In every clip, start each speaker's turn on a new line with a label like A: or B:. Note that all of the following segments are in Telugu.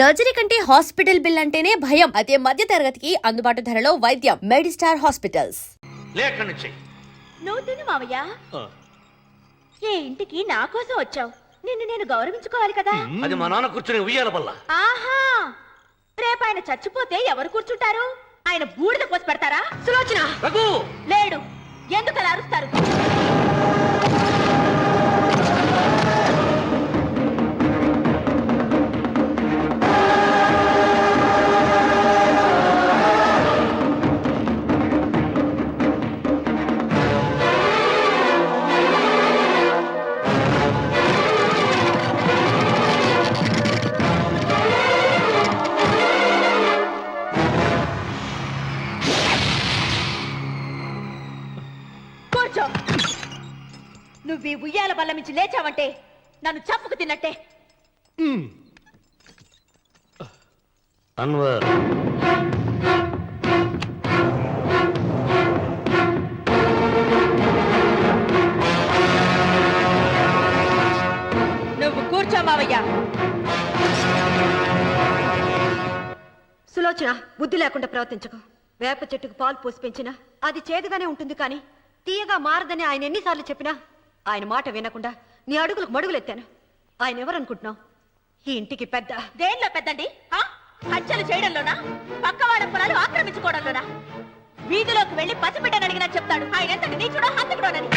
A: సర్జరీ కంటే హాస్పిటల్ బిల్ అంటేనే భయం. అదే మధ్య తరగతికి అందుబాటు ధరలో వైద్యం. Medistar hospitals.
B: నువ్వు తిను మావయ్య. ఏ ఇంటికి నా కోసం వచ్చావు, నిన్ను నేను గౌరవించుకోవాలి కదా.
C: అది మా నాన్న కూర్చుని ఉయ్యాల బల్ల.
B: ఆహా, రేపు ఆయన చచ్చిపోతే ఎవరు కూర్చుంటారు? ఆయన బూడిద పోసి పెడతారా? సులోచన లేడు, ఎందుకు అలా అరుస్తారు? నువ్వు ఈ ఉయ్యాల బల్ల నుంచి లేచావంటే నన్ను చంపుకు తిన్నట్టే.
C: అన్వర్,
B: నువ్వు కూర్చో మావయ్య.
D: సులోచన, బుద్ధి లేకుండా ప్రవర్తించకు. వేప చెట్టుకు పాలు పోసి పెంచినా అది చేదుగానే ఉంటుంది, కానీ తీయగా మారదని ఆయన ఎన్నిసార్లు చెప్పినా ఆయన మాట వినకుండా నీ అడుగులకు మడుగులెత్తాను. ఆయన ఎవరనుకుంటున్నావు? ఈ ఇంటికి పెద్ద.
B: దేనిలో పెద్దండి? హత్యలు చేయడంలోనా? పక్కవాడ పొలాలు ఆక్రమించుకోవడంలోనా? వీధిలోకి వెళ్లి పసిబిడ్డని అడిగినా చెప్తాడు ఆయన ఎంత నీచుడో హంతకుడోనని.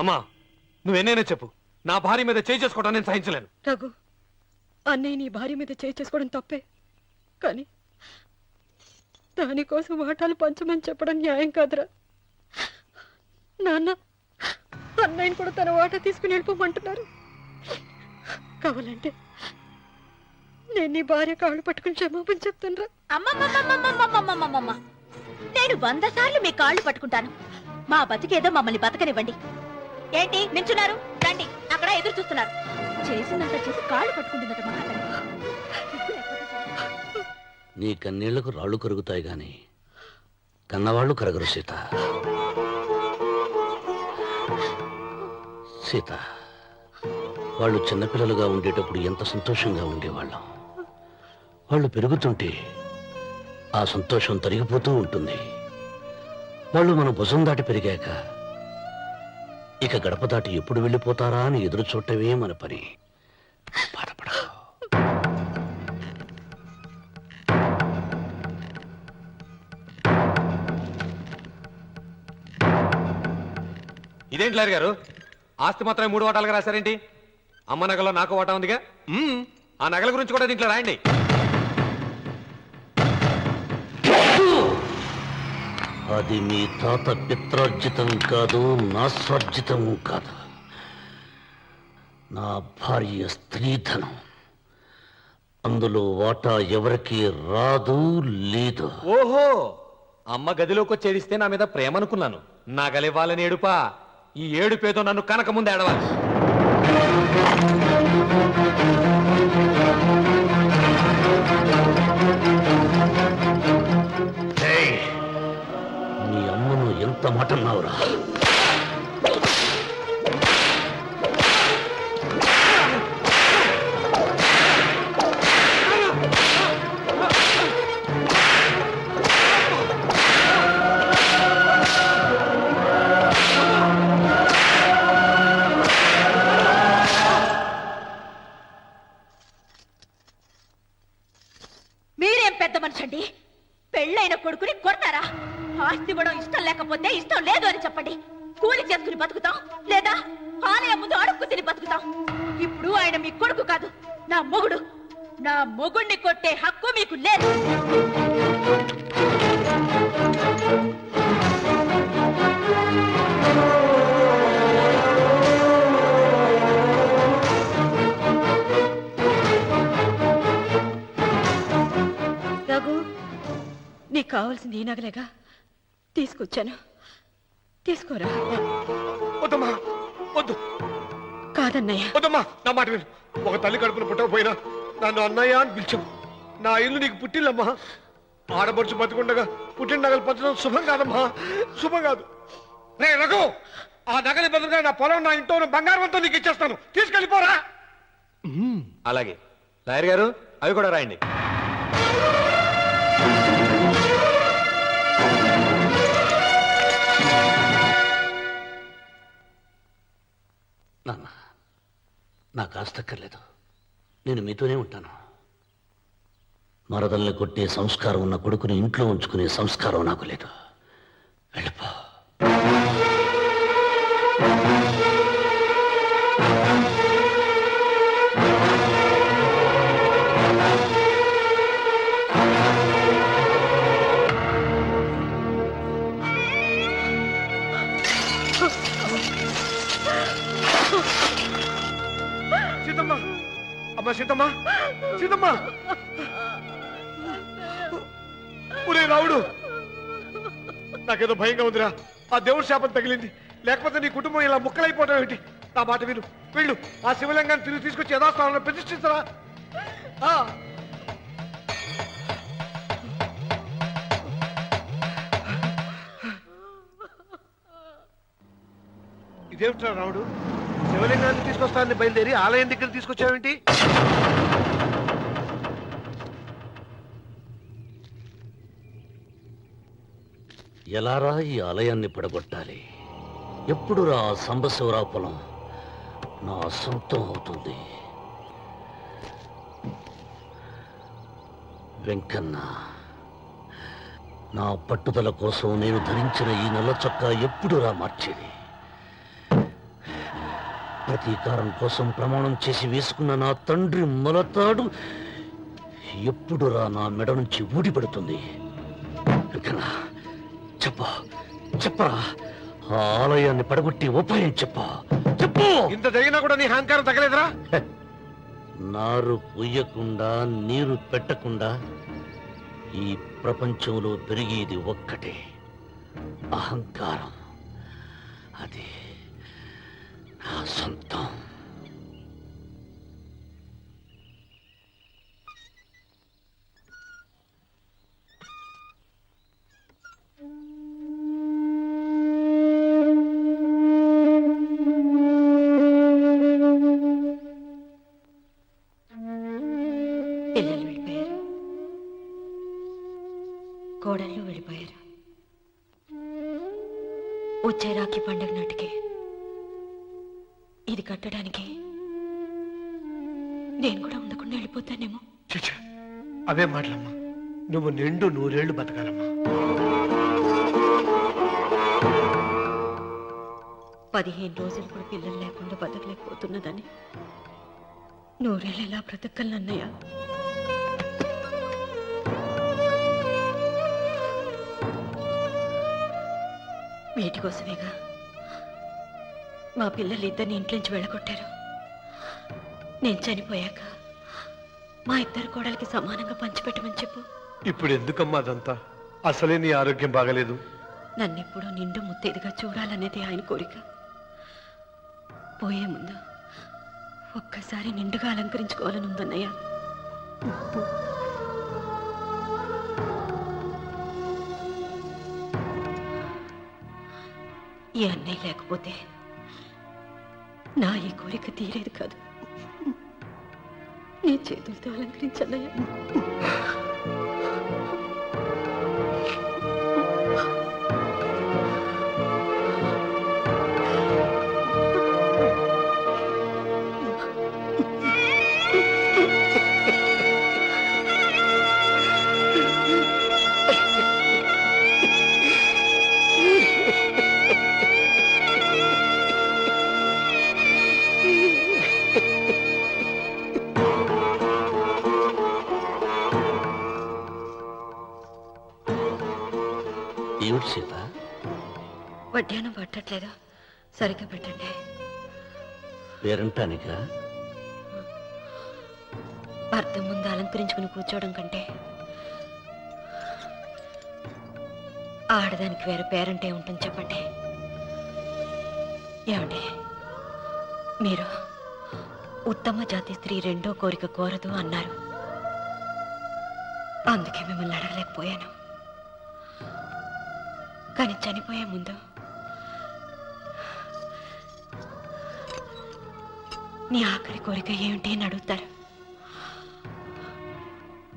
E: అమ్మా, నువ్వెన్నైనా చెప్పు, నా భార్య మీద చేయి చేసుకోవడం నేను సహించలేను.
D: రఘు, అన్నయ్య నీ భార్య మీద చేయి చేసుకోవడం తప్పే, కానీ దానికోసం వాటాలు పంచమని చెప్పడం న్యాయం కాదురా. నాన్న అన్నయ్యని కూడా తన వాటా తీసుకుని వెళ్ళిపోమంటున్నారు. కావాలంటే నేను నీ భార్య కాళ్ళు పట్టుకుని క్షమాపణ చెప్తానురా.
B: అమ్మమ్మమ్మమ్మమ్మమ్మమ్మమ్మమ్మ, నేను 100 సార్లు మీ కాళ్ళు పట్టుకుంటాను. మా బతికేదో మమ్మల్ని బతకనివ్వండి. ఏంటి నించున్నారు? రండి, అక్కడ ఎదురు చూస్తున్నారు. చేసిందంతా చేసి కాళ్ళు పట్టుకుంటుందట మా అతను.
C: నీ కన్నీళ్లకు రాళ్ళు కరుగుతాయి గాని కన్నవాళ్ళు కరగరు సీత. సీత, వాళ్ళు చిన్నపిల్లలుగా ఉండేటప్పుడు ఎంత సంతోషంగా ఉండేవాళ్ళం. వాళ్ళు పెరుగుతుంటే ఆ సంతోషం తరిగిపోతూ ఉంటుంది. వాళ్ళు మన భుజం దాటి పెరిగాక ఇక గడప దాటి ఎప్పుడు వెళ్ళిపోతారా అని ఎదురు చూడటమే మన పని. బాధపడ.
E: ఇదేంటి లారి గారు, ఆస్తి మాత్రమే 3 వాటాలుగా రాశారేంటి? అమ్మ నగలో నాకు వాటా ఉందిగా. ఆ నగల గురించి కూడా దీంట్లో రాయండి.
C: అది మీ తాత పిత్రార్జితం కాదు, నా స్వార్జితం కాదు. నా భార్య స్త్రీధనం. అందులో వాటా ఎవరికి రాదు, లేదు.
E: ఓహో, అమ్మ గదిలోకి వచ్చేదిస్తే నా మీద ప్రేమ అనుకున్నాను. నగలివ్వాలని ఏడుపా. ఈ ఏడుపేదో నన్ను కనక ముందు ఏడవాలి.
C: నీ అమ్మను ఎంత మాట అన్నావురా?
B: మీరేం పెద్ద మనిషి అండి? పెళ్ళైన కొడుకుని కొడతారా? ఆస్తి కూడా ఇష్టం లేకపోతే ఇష్టం లేదు అని చెప్పండి. కూలి చేసుకుని బతుకుతాం, లేదా ఆలయం ముందు అడుక్కు తిని బతుకుతాం. ఇప్పుడు ఆయన మీ కొడుకు కాదు, నా మొగుడు. నా మొగుణ్ణి కొట్టే హక్కు మీకు లేదు.
D: రఘు, నీకు కావాల్సింది ఈ నగలేగా, తీసుకొచ్చాను, తీసుకోరా.
E: వద్దమ్మా, వద్దు.
D: కాదన్నయ్య.
F: వద్దమ్మా, నా మాట విను. ఒక తల్లి కడుపున పుట్టకపోయినా నన్ను అన్నయ్య అని పిలిచావు. నా ఇల్లు నీకు పుట్టిల్లమ్మా. ఆడబడుచు బతికుండగా పుట్టిన నగలు పంచడం శుభం కాదమ్మా, శుభం కాదు. రే రఘు, ఆ నగలి బదులుగా నా పొలం, నా ఇంట్లో ఉన్న బంగారంతో నీకు ఇచ్చేస్తాను, తీసుకెళ్ళిపోరా.
E: అలాగే లాయర్ గారు, అవి కూడా రాయండి.
C: నాన్న, నాకు ఆస్తక్కర్లేదు. నేను మీతోనే ఉంటాను. మరదల్ని కొట్టే సంస్కారం ఉన్న కొడుకుని ఇంట్లో ఉంచుకునే సంస్కారం నాకు లేదు. వెళ్ళిపో.
F: సీతమ్మ, అమ్మ సీతమ్మ, సీతమ్మ. ఒరే రావుడు, నాకేదో భయంగా ఉందిరా. ఆ దేవుడి శాపం తగిలింది, లేకపోతే నీ కుటుంబం ఇలా ముక్కలైపోవటం ఏంటి? నా మాట విను, వెళ్ళు. ఆ శివలింగాన్ని తిరిగి తీసుకొచ్చి యథాస్థానంలో ప్రతిష్ఠించరా. ఇదేమిట్రా రావుడు, శివలింగాన్ని తీసుకొస్తానని బయలుదేరి ఆలయం దగ్గర తీసుకొచ్చావేంటి?
C: ఎలారా ఈ ఆలయాన్ని పడగొట్టాలి? ఎప్పుడురా సంబశివరావు పొలం నా సొంతం అవుతుంది? వెంకన్న, నా పట్టుదల కోసం నేను ధరించిన ఈ నల్ల చొక్కా ఎప్పుడురా మార్చేది? ప్రతీకారం కోసం ప్రమాణం చేసి వేసుకున్న నా తండ్రి మొలతాడు ఎప్పుడురా నా మెడ నుంచి ఊడిపడుతుంది? వెంకన్న, చెప్పరా, ఆ ఆలయాన్ని పడగొట్టి ఉపాయం చెప్పు.
F: ఇంత జరిగినా కూడా నీ అహంకారం తగలేదురా?
C: నారు పొయ్యకుండా నీరు పెట్టకుండా ఈ ప్రపంచంలో పెరిగేది ఒక్కటే, అహంకారం. అది నా సొంతం.
D: పిల్లలు వెళ్ళిపోయారు, కోడళ్ళు వెళ్ళిపోయారు. వచ్చే రాఖీ పండుగ నాటికి ఇది కట్టడానికి నేను కూడా ఉండకుండా వెళ్ళిపోతానేమో.
F: చచ్చా, అవే మాటలమ్మా. నువ్వు నిండు 100 ఏళ్ళు బతకాలమ్మా.
D: 15 రోజులు కూడా పిల్లలు లేకుండా బతకలేకపోతున్నదని 100 ఏళ్ళు ఎలా బ్రతకలన్నయ్య? వీటి కోసమేగా మా పిల్లలు ఇద్దరిని ఇంట్లోంచి వెళ్ళగొట్టారు. నేను చనిపోయాక మా ఇద్దరు కోడలికి సమానంగా పంచిపెట్టమని చెప్పు.
F: ఇప్పుడు ఎందుకమ్మా అదంతా? అసలే నీ ఆరోగ్యం బాగలేదు.
D: నన్నెప్పుడూ నిండు ముత్తేదిగా చూడాలనేది ఆయన కోరిక. పోయే ముందు ఒక్కసారి నిండుగా అలంకరించుకోవాలని ఉందన్నయ్య. ఈ అన్నయ్య లేకపోతే నా ఈ కోరిక తీరేది కాదు. నీ చేతులతో అలంకరించన్నయ్య.
C: ఏమిటి సీత?
D: వడ్డానం పట్టట్లేదు, సరిగ్గా పెట్టండి.
C: పేరంటానికా?
D: భర్త ముందు అలంకరించుకుని కూర్చోవడం కంటే ఆడదానికి వేరే పేరంటే ఉంటుంది చెప్పండి. ఏమండి, మీరు ఉత్తమ జాతి స్త్రీ రెండో కోరిక కోరదు అన్నారు. అందుకే మిమ్మల్ని అడగలేకపోయాను. కానీ చనిపోయే ముందు నీ ఆఖరి కోరిక ఏమిటి అని అడుగుతారు.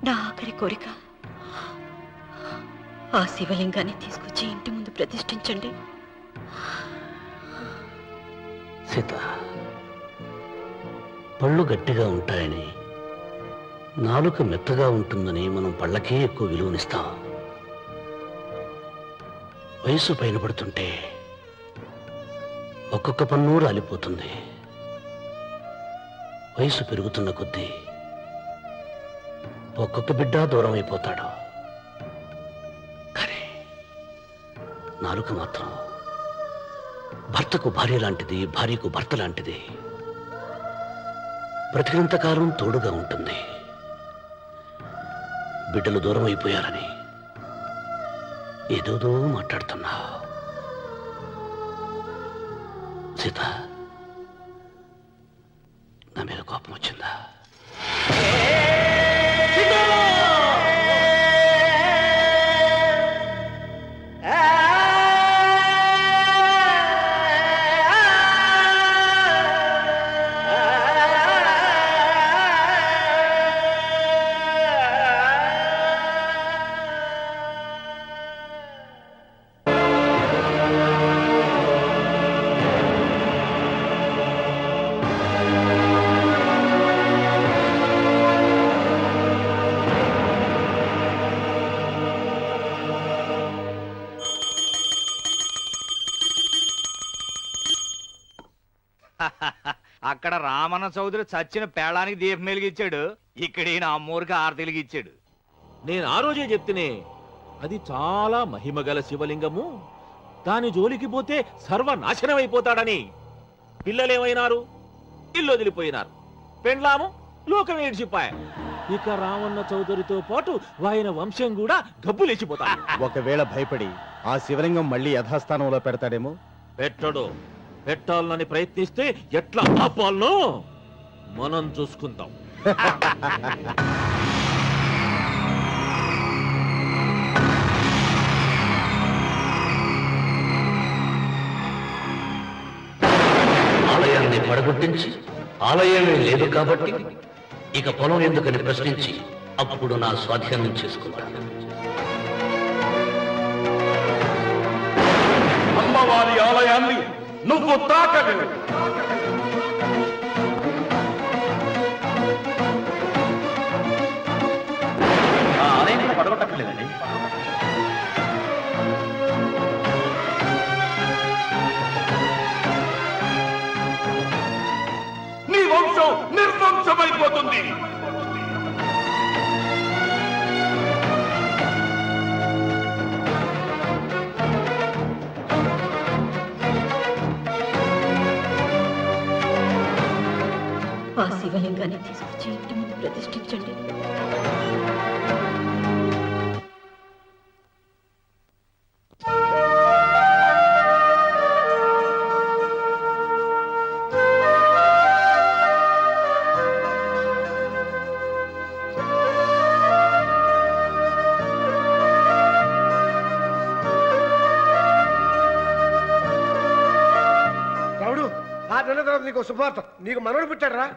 D: నా ఆఖరి కోరిక ఆ శివలింగాన్ని తీసుకొచ్చి ఇంటి ముందు ప్రతిష్ఠించండి.
C: సీత, పళ్ళు గట్టిగా ఉంటాయని, నాలుక మెత్తగా ఉంటుందని మనం పళ్ళకే ఎక్కువ విలువనిస్తాం. వయసు పైన పడుతుంటే ఒక్కొక్క పన్ను రాలిపోతుంది. వయసు పెరుగుతున్న కొద్దీ ఒక్కొక్క బిడ్డ దూరం అయిపోతాడు. కానీ నాలుక మాత్రం భర్తకు భార్య లాంటిది, భార్యకు భర్త లాంటిది. బ్రతికినంతకాలం తోడుగా ఉంటుంది. బిడ్డలు దూరం అయిపోయారని ఏదోదో మాట్లాడుతున్నా. సీత, నా మీద కోపం వచ్చిందా?
G: అక్కడ రామన్న చౌదరి చచ్చిన పేళానికి దీపం వెలిగించాడు. ఇక్కడ ఈయన అమ్మూరికి ఆరతిలిగిచ్చాడు.
E: నేను ఆ రోజే చెప్తేనే అది చాలా మహిమగల శివలింగము, దాని జోలికి పోతే సర్వనాశనం అయిపోతాడని. పిల్లలేమైనారు? ఇల్లు వదిలిపోయినారు. పెండ్లాము లోకం ఏడ్చిపాయ. ఇక రామన్న చౌదరితో పాటు ఆయన వంశం కూడా గబ్బులేచిపోతాడు.
H: ఒకవేళ భయపడి ఆ శివలింగం మళ్ళీ యథాస్థానంలో పెడతాడేమో.
E: పెట్టడు. పెట్టాలని ప్రయత్నిస్తే ఎట్లా ఆపాలనో మనం చూసుకుందాం.
C: ఆలయాన్ని పడగొట్టించి ఆలయమే లేదు కాబట్టి ఇక పొలం ఎందుకని ప్రశ్నించి అప్పుడు నా స్వాధీనం చేసుకుంటాను.
F: అమ్మవారి ఆలయాన్ని నువ్వు తాకలేవు.
C: ఆ ఆలయాన్ని పడగొట్టలేదండి.
F: నీ వంశం నిర్వంశమైపోతుంది.
D: ఆ శివలింగాన్ని తీసుకొచ్చి ఇంటి ముందు ప్రతిష్ఠించండి.
F: రావుడు, 6 నెలల తర్వాత నీకు శుభవార్త. నీకు మనవడు పుట్టాడు రా.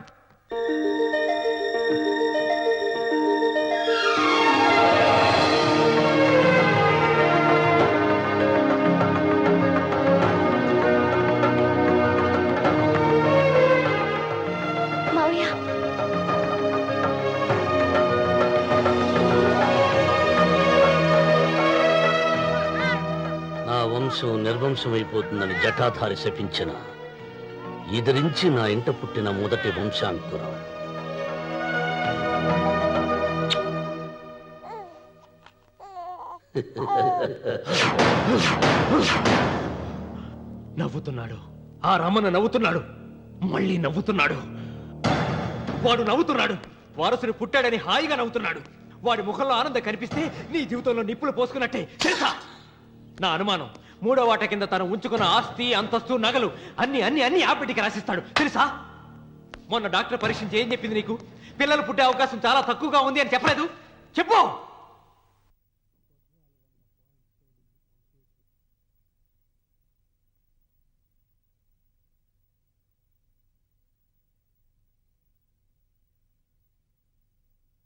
C: నా వంశం నిర్వంశమైపోతుందని జటాధారి శపించిన ఎదిరించి నా ఇంట పుట్టిన మొదటి వంశాంకురం.
E: నవ్వుతున్నాడు. ఆ రమణ నవ్వుతున్నాడు. మళ్ళీ నవ్వుతున్నాడు. వాడు నవ్వుతున్నాడు. వారసుడు పుట్టాడని హాయిగా నవ్వుతున్నాడు. వాడి ముఖంలో ఆనందం కనిపిస్తే నీ జీవితంలో నిప్పులు పోసుకున్నట్టే. తెలుసా? నా అనుమానం 3వ వాట కింద తను ఉంచుకున్న ఆస్తి, అంతస్తు, నగలు అన్ని అన్ని అన్ని ఆ పెట్టి రాసిస్తాడు. తెలుసా?
G: మొన్న డాక్టర్ పరీక్షించి ఏం చెప్పింది నీకు? పిల్లలు పుట్టే అవకాశం చాలా తక్కువగా ఉంది అని చెప్పలేదు? చెప్పు.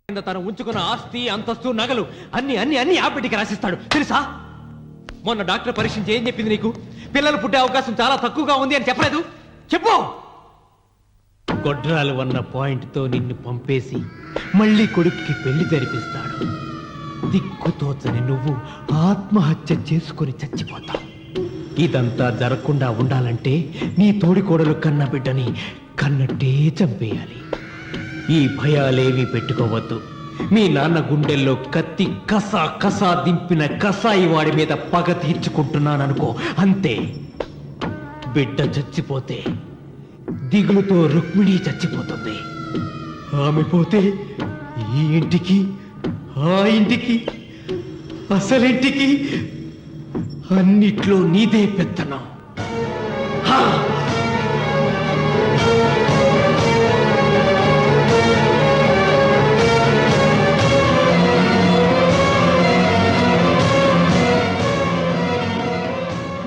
G: తను ఉంచుకున్న ఆస్తి, అంతస్తు, నగలు అన్ని అన్ని అన్ని ఆ బిడ్డకి రాసిస్తాడు తెలుసా? మొన్న డాక్టర్ పరీక్షించి ఏం చెప్పింది నీకు? పిల్లలు పుట్టే అవకాశం చాలా తక్కువగా ఉంది అని చెప్పలేదు? చెప్పు. గొడ్రాలు అన్న పాయింట్తో నిన్ను పంపేసి మళ్ళీ కొడుక్కి పెళ్లి జరిపిస్తాడు. దిక్కుతోచని నువ్వు ఆత్మహత్య చేసుకుని చచ్చిపోతావు. ఇదంతా జరగకుండా ఉండాలంటే నీ తోడికోడలు కన్న బిడ్డని కన్నట్టే చంపేయాలి. ఈ భయాలేవి పెట్టుకోవద్దు. మీ నాన్న గుండెల్లో కత్తి కసా కసా దింపిన కసాయి వాడి మీద పగ తీర్చుకుంటున్నాననుకో, అంతే. బిడ్డ చచ్చిపోతే దిగులుతో రుక్మిణి చచ్చిపోతుంది. ఆమె పోతే ఈ ఇంటికి, ఆ ఇంటికి, అసలింటికి అన్నిట్లో నీదే పెత్తనం. హా!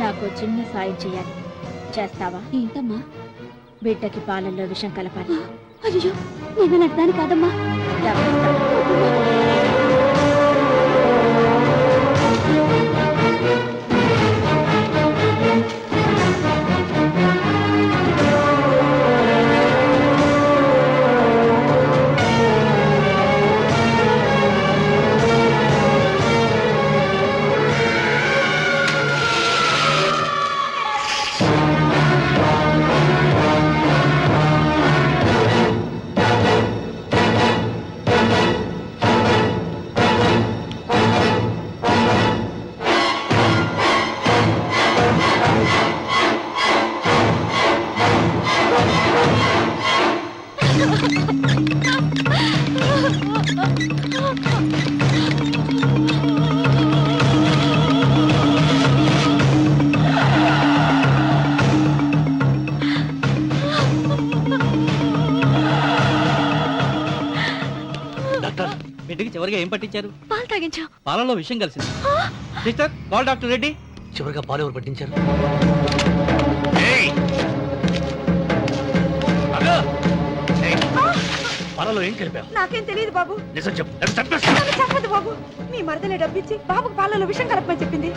B: నాకు చిన్న సాయం చేయాలి, చేస్తావా?
D: ఏంటమ్మా?
B: బిడ్డకి పాలల్లో విషం కలపాలి.
D: అయ్యో, నేను నడ్డాను కాదమ్మా.
G: డాక్టర్, బిడ్డకి చివరిగా ఏం పట్టించారు?
D: పాలు తాగించా.
G: పాలలో విషయం కలిసింది. Sister, call doctor Reddy.
C: చివరిగా పాలు ఎవరు పట్టించారు? పాలలో ఏం కలిపావు?
B: నాకేం తెలియదు బాబు.
C: నిజం చెప్పు, లేకపోతే చంపేస్తా.
B: చెప్పదు బాబు. మీ మరదలే డబ్బిచ్చి బాబుకు పాలలో విషం కలపమని చెప్పింది.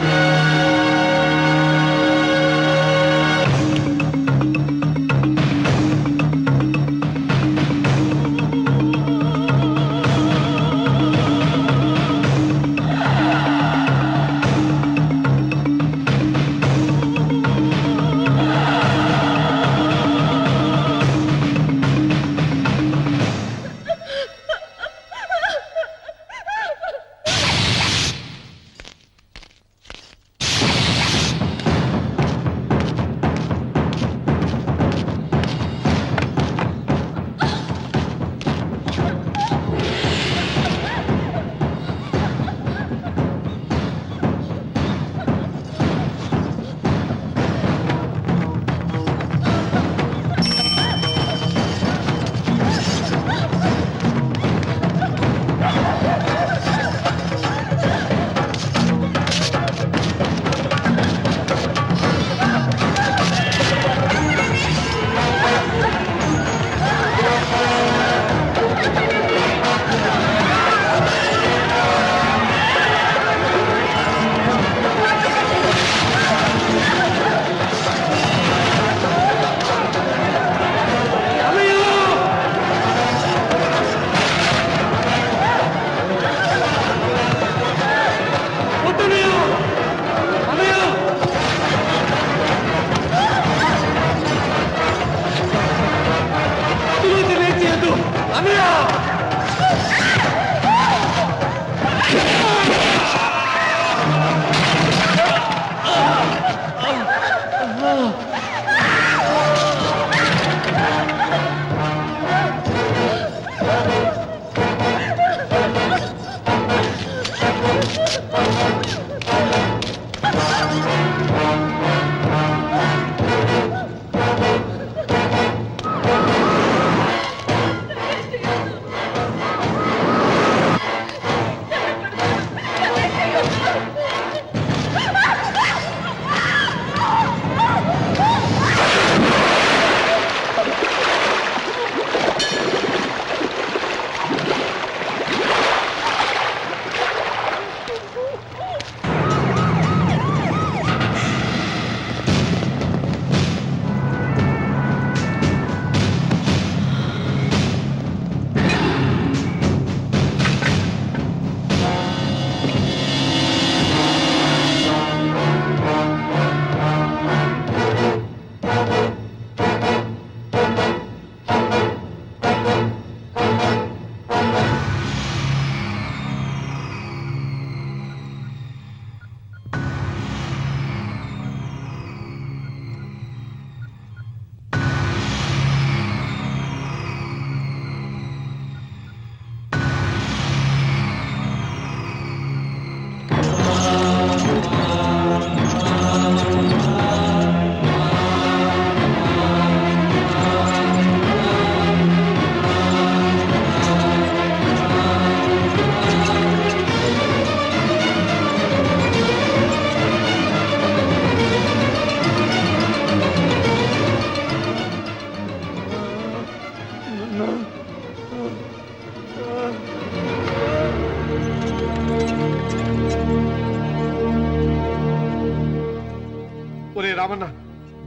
F: రామన్న,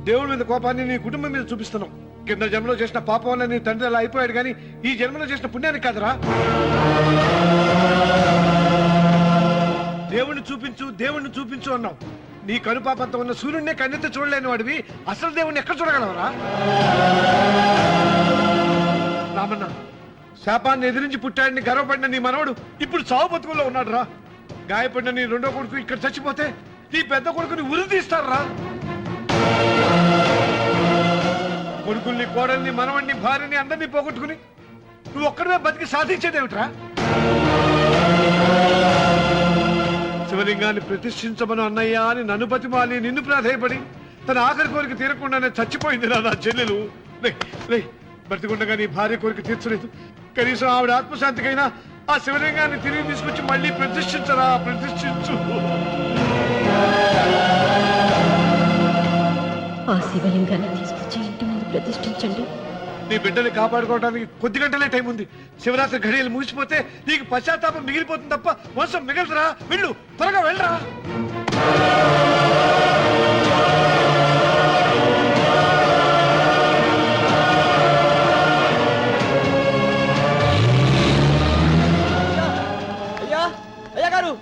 F: దేవుడి మీద కోపాన్ని నీ కుటుంబం మీద చూపిస్తున్నావు. కింద జన్మలో చేసిన పాపం వల్ల నీ తండ్రి అలా అయిపోయాడు, కానీ ఈ జన్మలో చేసిన పుణ్యానికి కాదురా. దేవుణ్ణి చూపించు అన్నావు. నీ కనుపాపంతో ఉన్న సూర్యుడినే కన్నెత్తి చూడలేని వాడివి అసలు దేవుణ్ణి ఎక్కడ చూడగలవరా? రామన్న, శాపాన్ని ఎదిరించి పుట్టాడని గర్వపడిన నీ మనవడు ఇప్పుడు చావు బతుకుల్లో ఉన్నాడు రా. గాయపడిన నీ రెండో కొడుకు ఇక్కడ చచ్చిపోతే నీ పెద్ద కొడుకుని ఉరి తీస్తారా? కొడుకుల్ని, కోడల్ని, మనవణ్ణి, భార్యని అందరినీ పోగొట్టుకుని నువ్వు ఒక్కడమే బతికి సాధించేదేమిట్రా? శివలింగాన్ని ప్రతిష్ఠించమను అన్నయ్య అని నన్ను బతిమాలి నిన్ను ప్రాధేయపడి తన ఆఖరి కోరిక తీరకుండానే చచ్చిపోయింది నా చెల్లెలు. బ్రతికుండగా నీ భార్య కోరిక తీర్చలేదు. కనీసం ఆవిడ ఆత్మశాంతికైనా ఆ శివలింగాన్ని తిరిగి తీసుకొచ్చి మళ్ళీ ప్రతిష్ఠించరా, ప్రతిష్ఠించు.
D: ఆ శివలింగాన్ని తీసుకొచ్చి ఇంటి ముందు ప్రతిష్ఠించండి.
F: నీ బిడ్డని కాపాడుకోవడానికి కొద్ది గంటలే టైం ఉంది. శివరాత్రి ఘడియలు ముగిసిపోతే నీకు పశ్చాత్తాపం మిగిలిపోతుంది తప్ప వంశం మిగలరా. వెళ్ళు, త్వరగా వెళ్ళరా.
G: అయ్యా గారు,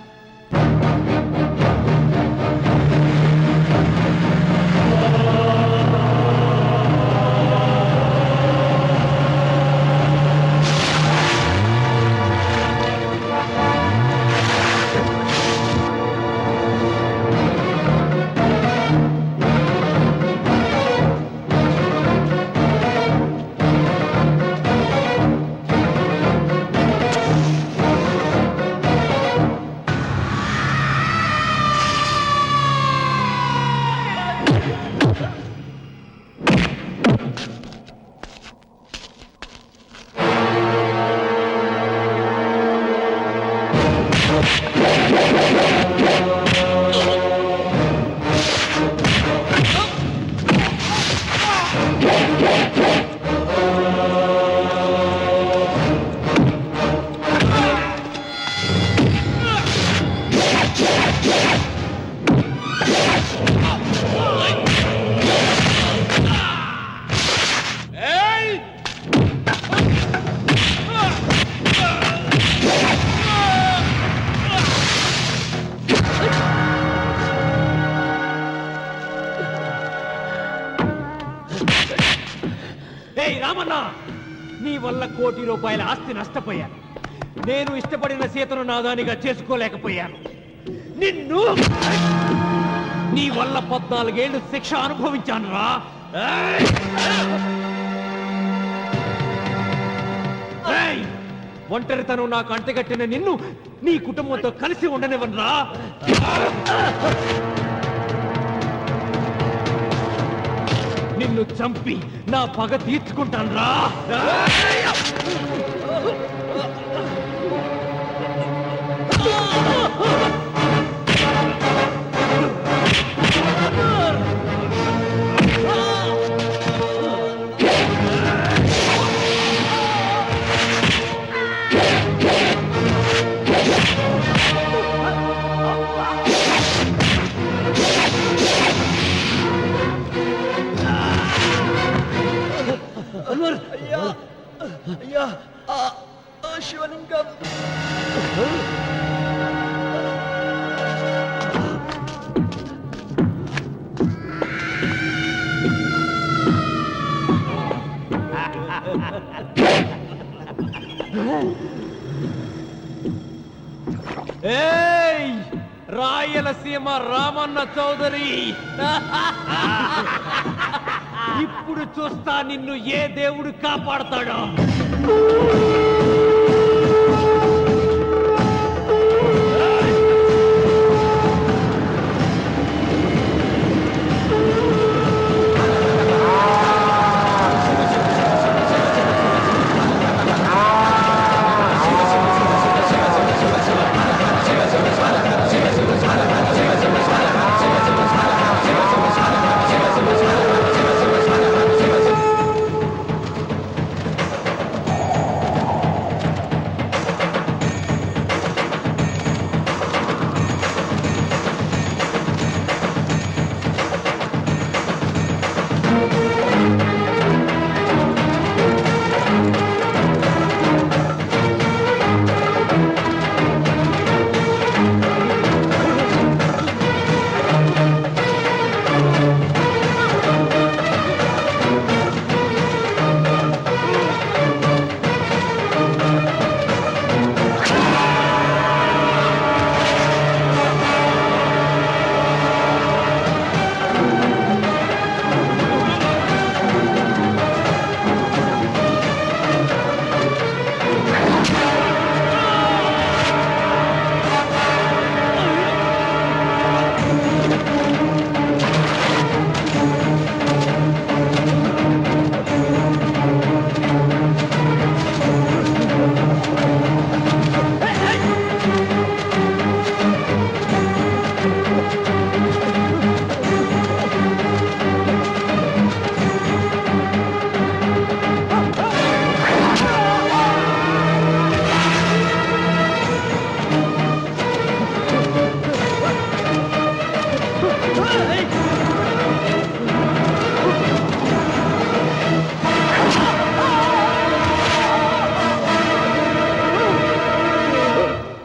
G: రామన్న, నీ వల్ల ₹1 కోటి ఆస్తి నష్టపోయాను. నేను ఇష్టపడిన సీతను నాదానిగా చేసుకోలేకపోయాను. నిన్ను నీ వల్ల 14 ఏళ్ళు శిక్ష అనుభవించాను రా. ఒంటరితనం నాకు అంటగట్టిన నిన్ను నీ కుటుంబంతో కలిసి ఉండనివ్వనురా. నిన్ను చంపి నా పగ తీర్చుకుంటాను రా.
I: అయ్యా, శివలింగం.
G: ఏయ్, రాయలసీమ రామన్న చౌదరి, ఇప్పుడు చూస్తా నిన్ను ఏ దేవుడు కాపాడతాడో.